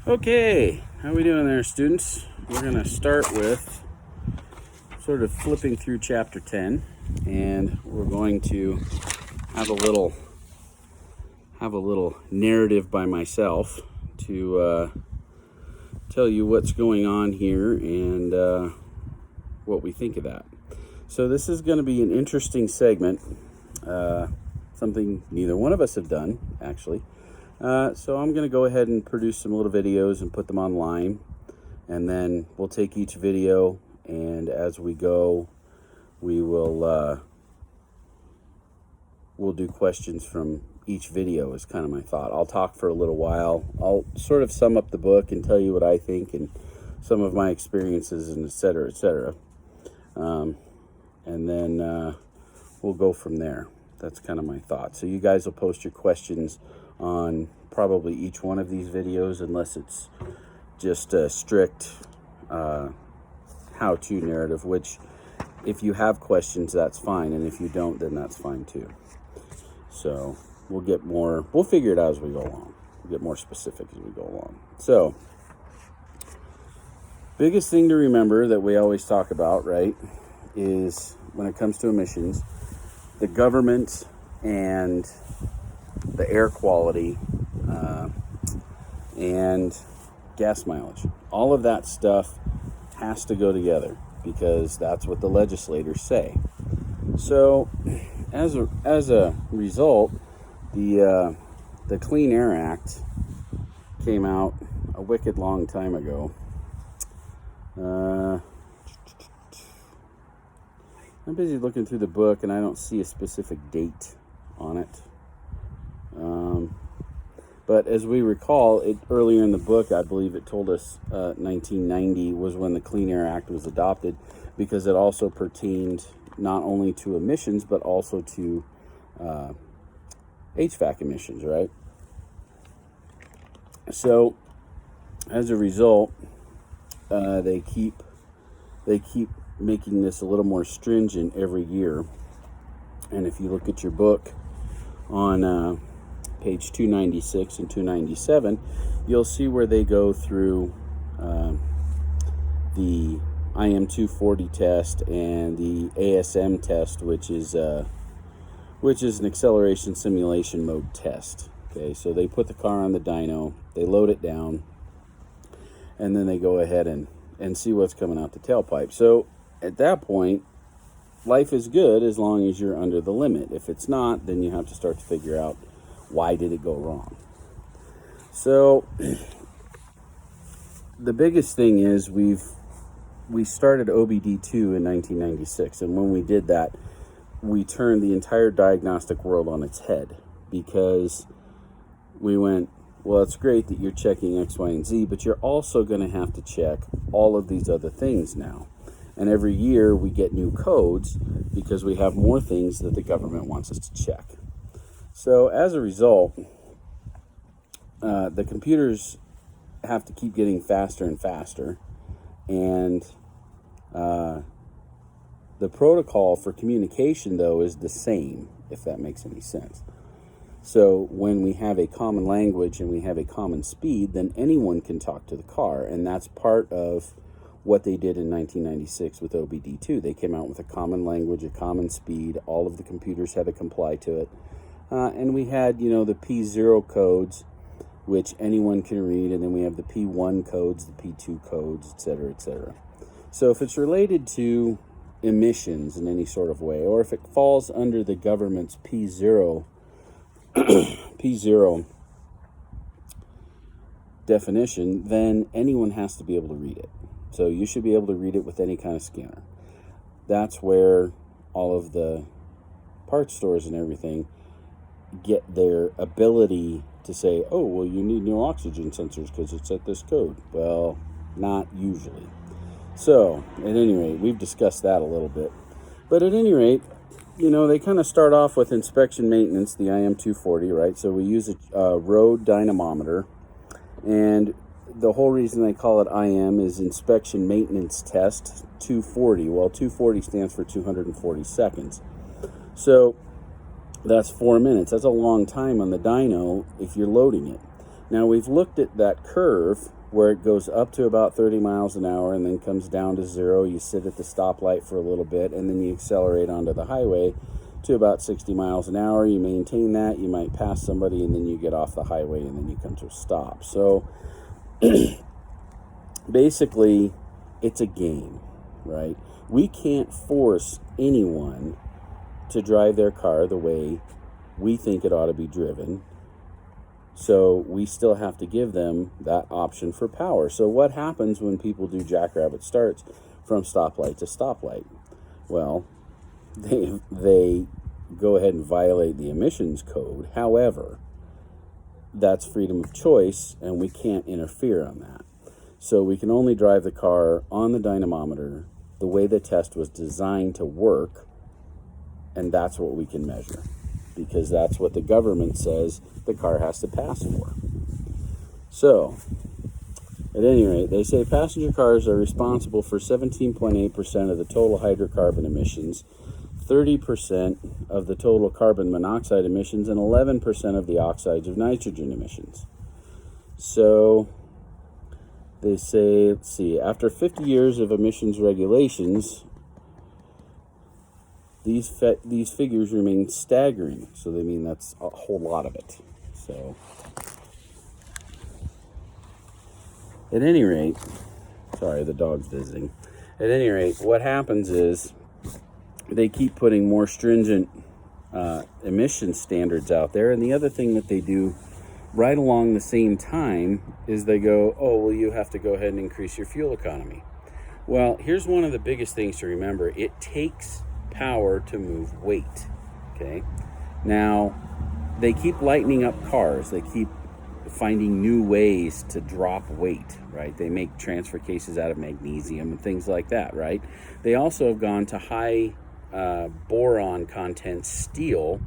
Okay, how we doing there, students? We're going to start with sort of flipping through chapter 10, and we're going to have a little narrative by myself to tell you what's going on here and what we think of that. So this is going to be an interesting segment, something neither one of us have done, actually. So I'm going to go ahead and produce some little videos and put them online, and then we'll take each video, and as we go, we'll do questions from each video is kind of my thought. I'll talk for a little while. I'll sort of sum up the book and tell you what I think and some of my experiences and et cetera. And then we'll go from there. That's kind of my thought. So you guys will post your questions on probably each one of these videos, unless it's just a strict how-to narrative, which if you have questions, that's fine, and if you don't, then that's fine too. So we'll figure it out as we go along. We'll get more specific as we go along. So biggest thing to remember that we always talk about, right, is when it comes to emissions, the government and the air quality and gas mileage. All of that stuff has to go together because that's what the legislators say. So as a result, the Clean Air Act came out a wicked long time ago. I'm busy looking through the book and I don't see a specific date on it. But as we recall, earlier in the book, I believe it told us 1990 was when the Clean Air Act was adopted, because it also pertained not only to emissions, but also to HVAC emissions, right? So as a result, they keep making this a little more stringent every year. And if you look at your book on page 296 and 297, you'll see where they go through the IM 240 test and the ASM test, which is an acceleration simulation mode test. Okay, so they put the car on the dyno, they load it down, and then they go ahead and see what's coming out the tailpipe. So at that point, life is good as long as you're under the limit. If it's not, then you have to start to figure out, why did it go wrong? So the biggest thing is we started OBD2 in 1996, and when we did that, we turned the entire diagnostic world on its head, because we went, well, it's great that you're checking X, Y, and Z, but you're also going to have to check all of these other things now. And every year we get new codes because we have more things that the government wants us to check. So as a result, the computers have to keep getting faster and faster, and the protocol for communication, though, is the same, if that makes any sense. So when we have a common language and we have a common speed, then anyone can talk to the car, and that's part of what they did in 1996 with OBD2. They came out with a common language, a common speed. All of the computers had to comply to it. And we had, the P0 codes, which anyone can read, and then we have the P1 codes, the P2 codes, et cetera. So if it's related to emissions in any sort of way, or if it falls under the government's P0 definition, then anyone has to be able to read it. So you should be able to read it with any kind of scanner. That's where all of the parts stores and everything get their ability to say, oh, well, you need new oxygen sensors because it's at this code. Well, not usually. So at any rate, we've discussed that a little bit. But at any rate, they kind of start off with inspection maintenance, the IM 240, right? So we use a road dynamometer, and the whole reason they call it IM is inspection maintenance test 240. Well, 240 stands for 240 seconds. So that's 4 minutes. That's a long time on the dyno if you're loading it. Now, we've looked at that curve where it goes up to about 30 miles an hour and then comes down to 0. You sit at the stoplight for a little bit, and then you accelerate onto the highway to about 60 miles an hour. You maintain that. You might pass somebody, and then you get off the highway, and then you come to a stop. So basically, it's a game, right? We can't force anyone to drive their car the way we think it ought to be driven. So we still have to give them that option for power. So what happens when people do jackrabbit starts from stoplight to stoplight? Well, they go ahead and violate the emissions code. However, that's freedom of choice, and we can't interfere on that. So we can only drive the car on the dynamometer the way the test was designed to work, and that's what we can measure, because that's what the government says the car has to pass for. So, at any rate, they say passenger cars are responsible for 17.8% of the total hydrocarbon emissions, 30% of the total carbon monoxide emissions, and 11% of the oxides of nitrogen emissions. So, they say, let's see, after 50 years of emissions regulations, these figures remain staggering. So they mean that's a whole lot of it. So, at any rate, sorry, the dog's visiting. At any rate, what happens is they keep putting more stringent emission standards out there. And the other thing that they do right along the same time is they go, oh, well, you have to go ahead and increase your fuel economy. Well, here's one of the biggest things to remember. It takes power to move weight. Okay? Now, they keep lightening up cars. They keep finding new ways to drop weight, right? They make transfer cases out of magnesium and things like that, right? They also have gone to high boron content steel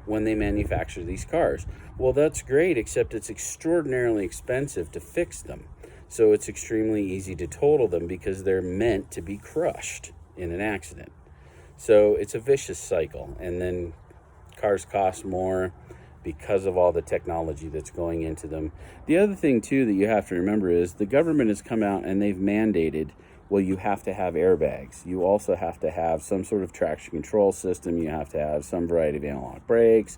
when they manufacture these cars. Well, that's great, except it's extraordinarily expensive to fix them. So it's extremely easy to total them because they're meant to be crushed in an accident. So it's a vicious cycle. And then cars cost more because of all the technology that's going into them. The other thing, too, that you have to remember is the government has come out and they've mandated, well, you have to have airbags. You also have to have some sort of traction control system. You have to have some variety of analog brakes.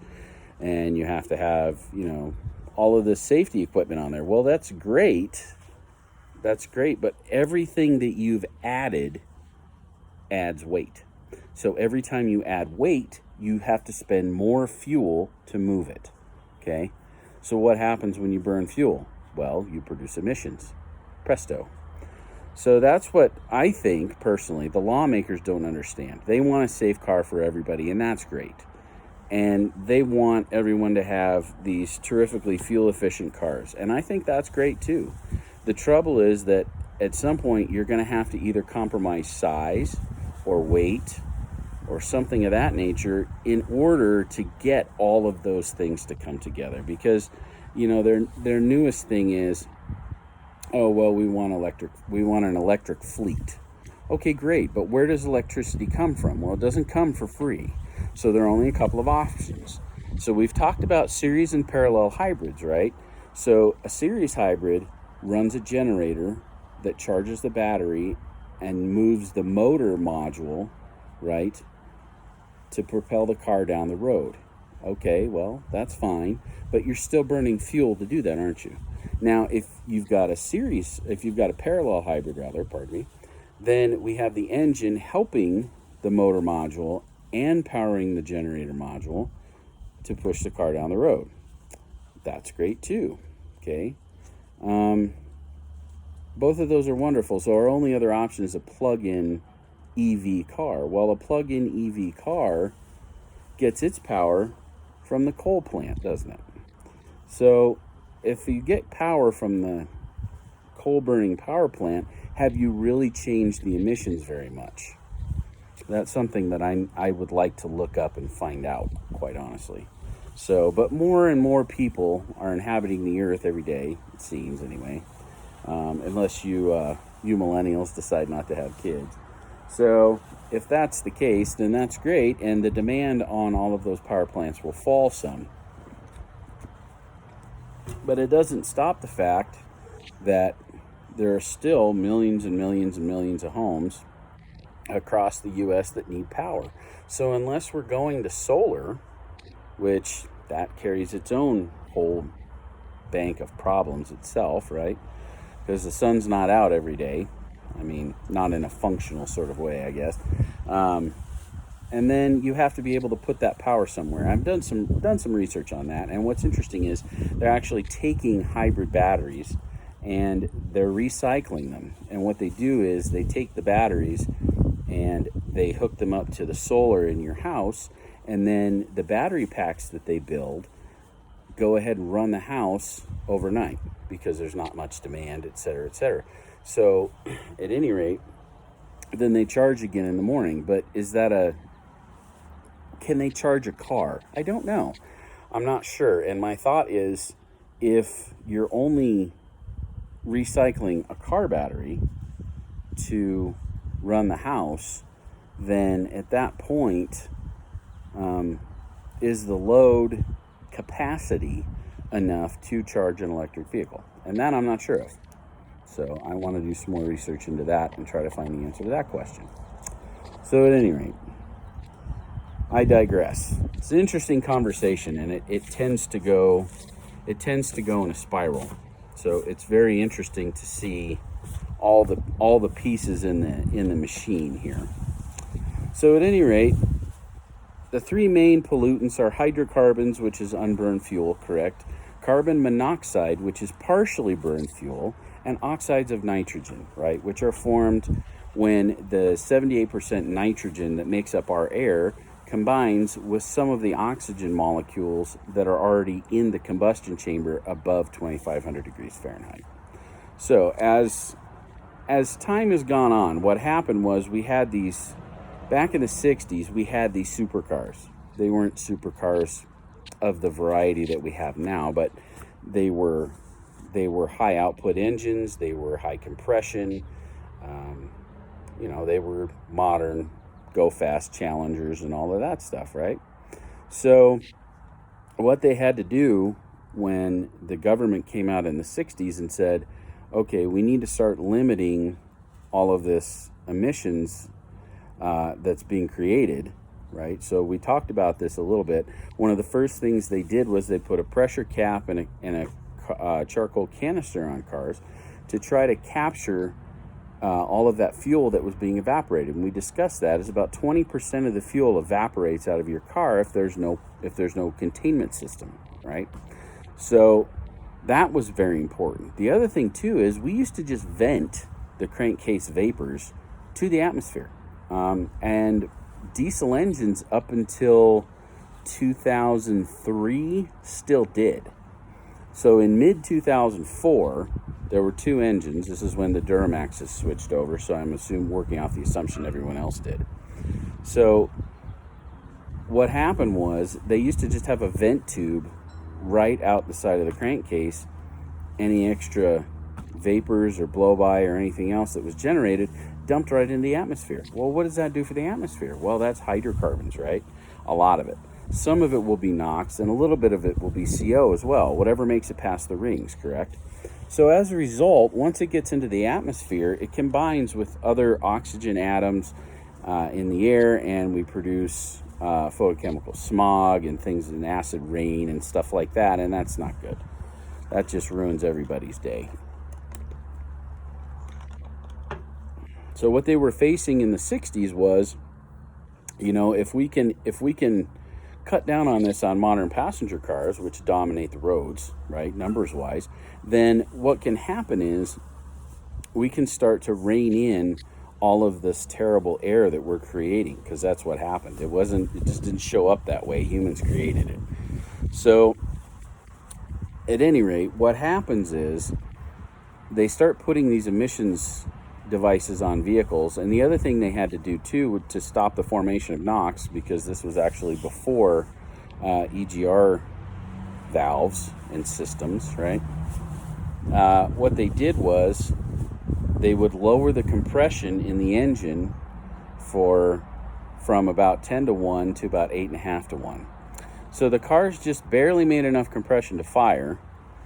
And you have to have, all of this safety equipment on there. Well, that's great. That's great. But everything that you've added adds weight. So every time you add weight, you have to spend more fuel to move it. Okay? So what happens when you burn fuel? Well, you produce emissions. Presto. So that's what I think, personally, the lawmakers don't understand. They want a safe car for everybody, and that's great. And they want everyone to have these terrifically fuel-efficient cars. And I think that's great, too. The trouble is that at some point, you're going to have to either compromise size or weight or something of that nature in order to get all of those things to come together. Because, their newest thing is, oh, well, we want an electric fleet. Okay, great, but where does electricity come from? Well, it doesn't come for free. So there are only a couple of options. So we've talked about series and parallel hybrids, right? So a series hybrid runs a generator that charges the battery and moves the motor module, right, to propel the car down the road. Okay, well, that's fine, but you're still burning fuel to do that, aren't you? Now, if you've got a parallel hybrid, then we have the engine helping the motor module and powering the generator module to push the car down the road. That's great too, okay? Both of those are wonderful. So our only other option is a plug-in EV car. Well, a plug-in EV car gets its power from the coal plant, doesn't it? So if you get power from the coal-burning power plant, have you really changed the emissions very much? That's something that I would like to look up and find out, quite honestly. So, but more and more people are inhabiting the earth every day, it seems anyway, unless you millennials decide not to have kids. So if that's the case, then that's great, and the demand on all of those power plants will fall some. But it doesn't stop the fact that there are still millions and millions and millions of homes across the U.S. that need power. So unless we're going to solar, which that carries its own whole bank of problems itself, right? Because the sun's not out every day. I mean, not in a functional sort of way, I guess. And then you have to be able to put that power somewhere. I've done some research on that, and what's interesting is they're actually taking hybrid batteries and they're recycling them. And what they do is they take the batteries and they hook them up to the solar in your house, and then the battery packs that they build go ahead and run the house overnight because there's not much demand, et cetera, et cetera. So at any rate, then they charge again in the morning. But can they charge a car? I don't know. I'm not sure. And my thought is, if you're only recycling a car battery to run the house, then at that point, is the load capacity enough to charge an electric vehicle? And that I'm not sure of. So I want to do some more research into that and try to find the answer to that question. So at any rate, I digress. It's an interesting conversation, and it tends to go in a spiral. So it's very interesting to see all the pieces in the machine here. So at any rate, the three main pollutants are hydrocarbons, which is unburned fuel, correct? Carbon monoxide, which is partially burned fuel, and oxides of nitrogen, right, which are formed when the 78% nitrogen that makes up our air combines with some of the oxygen molecules that are already in the combustion chamber above 2,500 degrees Fahrenheit. So as time has gone on, what happened was we had these, back in the 60s, we had these supercars. They weren't supercars of the variety that we have now, but they were high output engines, they were high compression, they were modern, go fast Challengers and all of that stuff, right? So what they had to do when the government came out in the 60s and said, okay, we need to start limiting all of this emissions that's being created, right? So we talked about this a little bit. One of the first things they did was they put a pressure cap and a charcoal canister on cars to try to capture all of that fuel that was being evaporated. And we discussed that is about 20% of the fuel evaporates out of your car if there's no containment system, right? So that was very important. The other thing too is we used to just vent the crankcase vapors to the atmosphere, and diesel engines up until 2003 still did. So in mid-2004, there were two engines. This is when the Duramaxes switched over, so I'm working off the assumption everyone else did. So what happened was they used to just have a vent tube right out the side of the crankcase. Any extra vapors or blow-by or anything else that was generated dumped right into the atmosphere. Well, what does that do for the atmosphere? Well, that's hydrocarbons, right? A lot of it. Some of it will be NOx, and a little bit of it will be CO as well, whatever makes it past the rings, correct? So as a result, once it gets into the atmosphere, it combines with other oxygen atoms in the air, and we produce photochemical smog and things, and acid rain and stuff like that, and that's not good. That just ruins everybody's day. So what they were facing in the 60s was, if we can cut down on this on modern passenger cars, which dominate the roads, right, numbers wise, then what can happen is we can start to rein in all of this terrible air that we're creating, because that's what happened. It just didn't show up that way. Humans created it. So at any rate, what happens is they start putting these emissions devices on vehicles. And the other thing they had to do too to stop the formation of NOx, because this was actually before EGR valves and systems, right? What they did was they would lower the compression in the engine from about 10 to 1 to about 8.5 to 1. So the cars just barely made enough compression to fire,